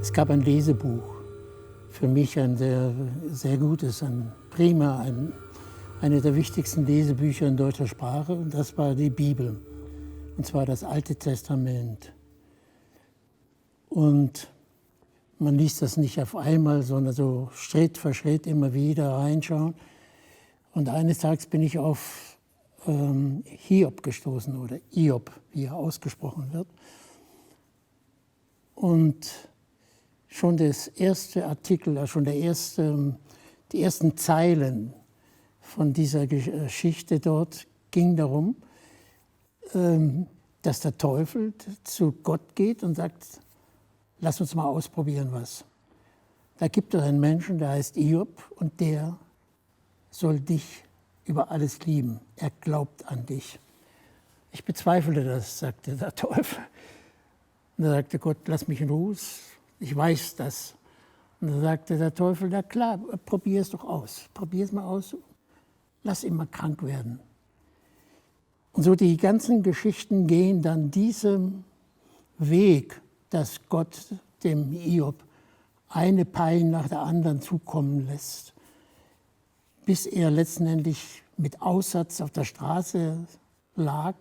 Es gab ein Lesebuch, für mich ein sehr, sehr gutes, ein prima, eine der wichtigsten Lesebücher in deutscher Sprache, und das war die Bibel, und zwar das Alte Testament. Und man liest das nicht auf einmal, sondern so Schritt für Schritt immer wieder reinschauen. Und eines Tages bin ich auf Hiob gestoßen, oder Hiob, wie er ausgesprochen wird. Und schon das erste Artikel, schon die ersten Zeilen von dieser Geschichte dort ging darum, dass der Teufel zu Gott geht und sagt, lass uns mal ausprobieren was. Da gibt es einen Menschen, der heißt Hiob, und der soll dich über alles lieben. Er glaubt an dich. Ich bezweifle das, sagte der Teufel. Und da sagte Gott, lass mich in Ruhe, ich weiß das. Und da sagte der Teufel, na klar, probier es doch aus. Probier es mal aus, lass ihn mal krank werden. Und so die ganzen Geschichten gehen dann diesem Weg, dass Gott dem Hiob eine Pein nach der anderen zukommen lässt, bis er letztendlich mit Aussatz auf der Straße lag.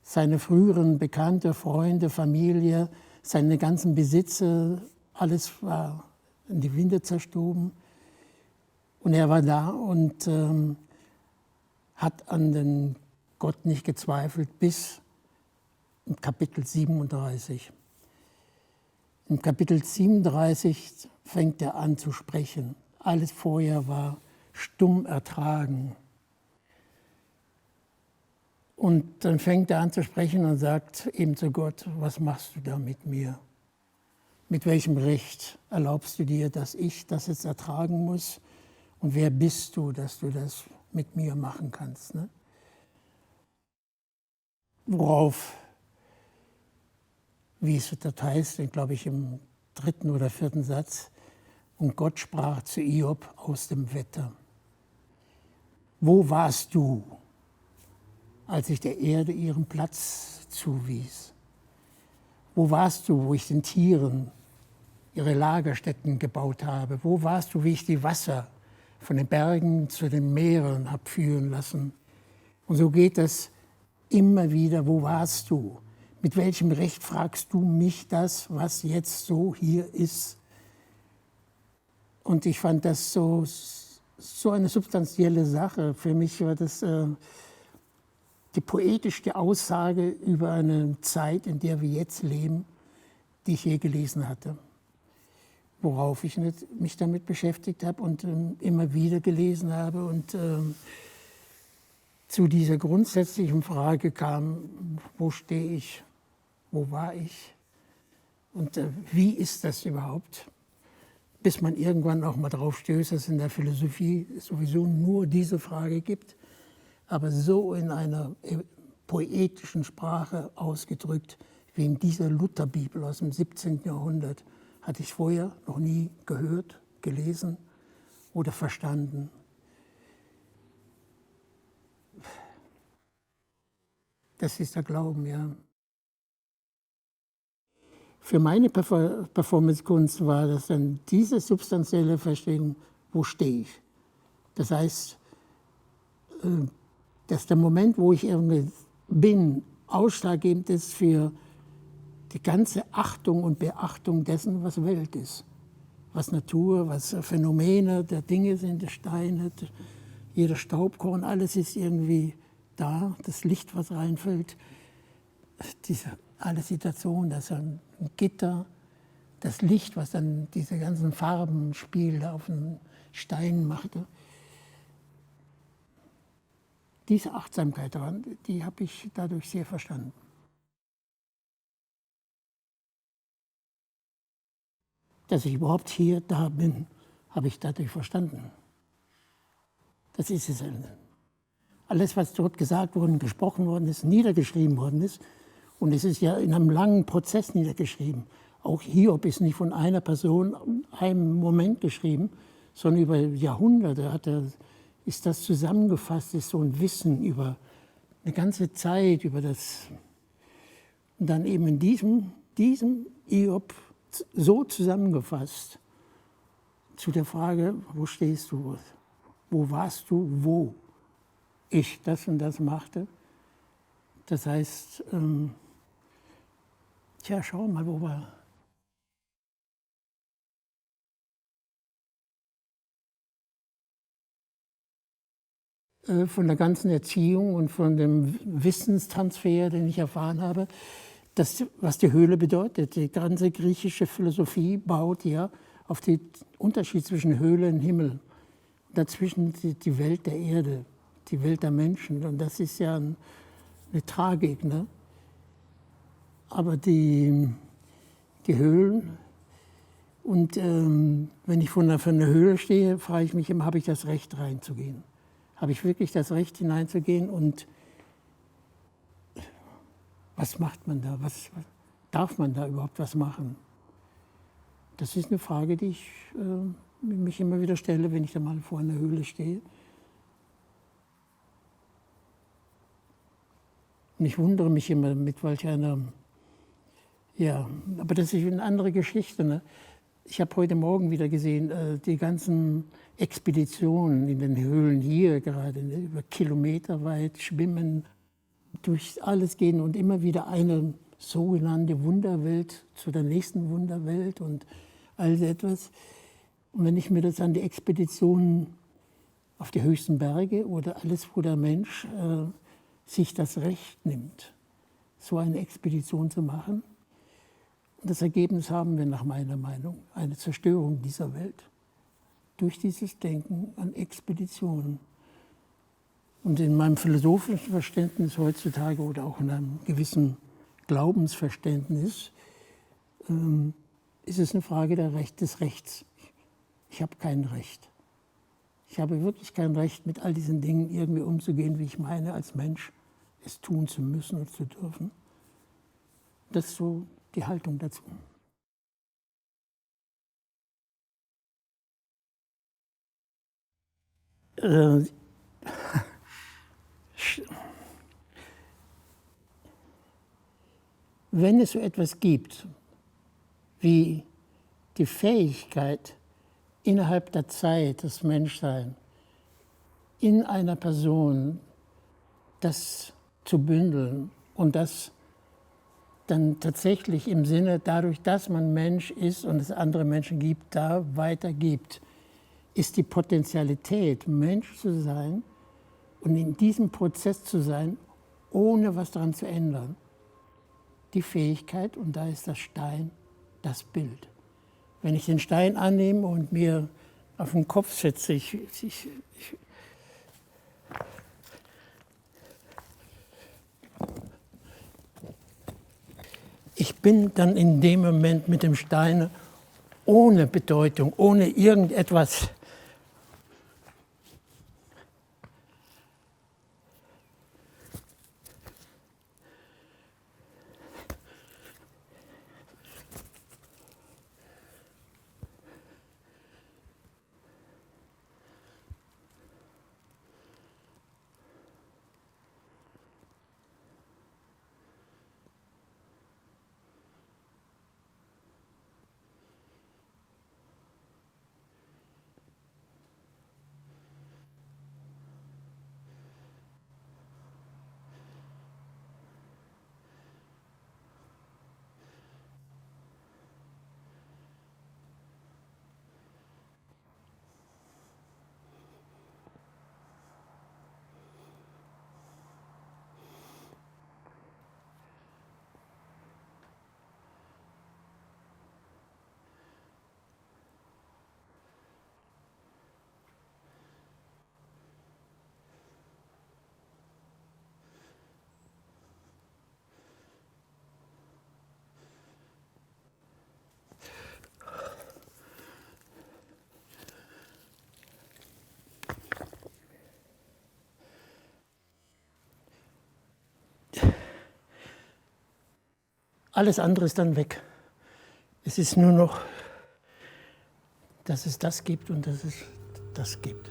Seine früheren Bekannte, Freunde, Familie, seine ganzen Besitze, alles war in die Winde zerstoben. Und er war da und hat an den Gott nicht gezweifelt, bis im Kapitel 37. Im Kapitel 37 fängt er an zu sprechen. Alles vorher war stumm ertragen. Und dann fängt er an zu sprechen und sagt eben zu Gott, was machst du da mit mir? Mit welchem Recht erlaubst du dir, dass ich das jetzt ertragen muss? Und wer bist du, dass du das mit mir machen kannst? Ne? Worauf, wie es dort heißt, glaube ich im 3. oder 4. Satz, und Gott sprach zu Hiob aus dem Wetter. Wo warst du, als ich der Erde ihren Platz zuwies? Wo warst du, wo ich den Tieren ihre Lagerstätten gebaut habe? Wo warst du, wie ich die Wasser von den Bergen zu den Meeren habe führen lassen? Und so geht es immer wieder. Wo warst du? Mit welchem Recht fragst du mich das, was jetzt so hier ist? Und ich fand das so eine substanzielle Sache. Für mich war das die poetischste Aussage über eine Zeit, in der wir jetzt leben, die ich je gelesen hatte. Worauf ich mich damit beschäftigt habe und immer wieder gelesen habe und zu dieser grundsätzlichen Frage kam, wo stehe ich, wo war ich und wie ist das überhaupt? Bis man irgendwann auch mal drauf stößt, dass es in der Philosophie sowieso nur diese Frage gibt, aber so in einer poetischen Sprache ausgedrückt, wie in dieser Lutherbibel aus dem 17. Jahrhundert, hatte ich vorher noch nie gehört, gelesen oder verstanden. Das ist der Glauben, ja. Für meine Performancekunst war das dann diese substanzielle Verstehung, wo stehe ich? Das heißt, dass der Moment, wo ich irgendwie bin, ausschlaggebend ist für die ganze Achtung und Beachtung dessen, was Welt ist. Was Natur, was Phänomene der Dinge sind, der Steine, jeder Staubkorn, alles ist irgendwie da, das Licht, was reinfällt, alle Situationen, das ein Gitter, das Licht, was dann diese ganzen Farbenspiele auf den Steinen machte. Diese Achtsamkeit daran, die habe ich dadurch sehr verstanden. Dass ich überhaupt hier da bin, habe ich dadurch verstanden. Das ist es. Alles, was dort gesagt worden, gesprochen worden ist, niedergeschrieben worden ist, und es ist ja in einem langen Prozess niedergeschrieben. Auch Hiob ist nicht von einer Person in einem Moment geschrieben, sondern über Jahrhunderte ist das zusammengefasst, ist so ein Wissen über eine ganze Zeit, über das. Und dann eben in diesem Hiob so zusammengefasst zu der Frage, wo stehst du, wo warst du, wo ich das und das machte. Das heißt, tja, schau mal, wo wir von der ganzen Erziehung und von dem Wissenstransfer, den ich erfahren habe, das, was die Höhle bedeutet. Die ganze griechische Philosophie baut ja auf den Unterschied zwischen Höhle und Himmel. Dazwischen die Welt der Erde, die Welt der Menschen. Und das ist ja eine Tragik. Ne? Aber die Höhlen, und wenn ich vor einer Höhle stehe, frage ich mich immer, habe ich das Recht reinzugehen? Habe ich wirklich das Recht hineinzugehen? Und was macht man da? Darf man da überhaupt was machen? Das ist eine Frage, die ich mich immer wieder stelle, wenn ich da mal vor einer Höhle stehe. Und ich wundere mich immer, mit welch einer, ja, aber das ist eine andere Geschichte. Ne? Ich habe heute Morgen wieder gesehen, die ganzen Expeditionen in den Höhlen hier gerade, ne, über Kilometer weit schwimmen, durch alles gehen und immer wieder eine sogenannte Wunderwelt zu der nächsten Wunderwelt und all so etwas. Und wenn ich mir das an die Expeditionen auf die höchsten Berge oder alles, wo der Mensch sich das Recht nimmt, so eine Expedition zu machen, und das Ergebnis haben wir nach meiner Meinung, eine Zerstörung dieser Welt durch dieses Denken an Expeditionen. Und in meinem philosophischen Verständnis heutzutage oder auch in einem gewissen Glaubensverständnis ist es eine Frage des Rechts. Ich habe kein Recht. Ich habe wirklich kein Recht, mit all diesen Dingen irgendwie umzugehen, wie ich meine, als Mensch es tun zu müssen und zu dürfen. Das ist so die Haltung dazu. Wenn es so etwas gibt wie die Fähigkeit, innerhalb der Zeit, das Menschsein, in einer Person das zu bündeln und das dann tatsächlich im Sinne, dadurch, dass man Mensch ist und es andere Menschen gibt, da weitergibt, ist die Potentialität, Mensch zu sein und in diesem Prozess zu sein, ohne was daran zu ändern. Die Fähigkeit, und da ist das Stein, das Bild. Wenn ich den Stein annehme und mir auf den Kopf setze, ich bin dann in dem Moment mit dem Stein ohne Bedeutung, ohne irgendetwas. Alles andere ist dann weg. Es ist nur noch, dass es das gibt und dass es das gibt.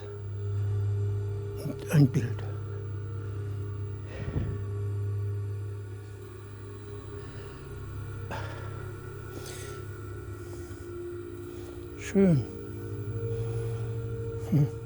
Und ein Bild. Schön. Hm.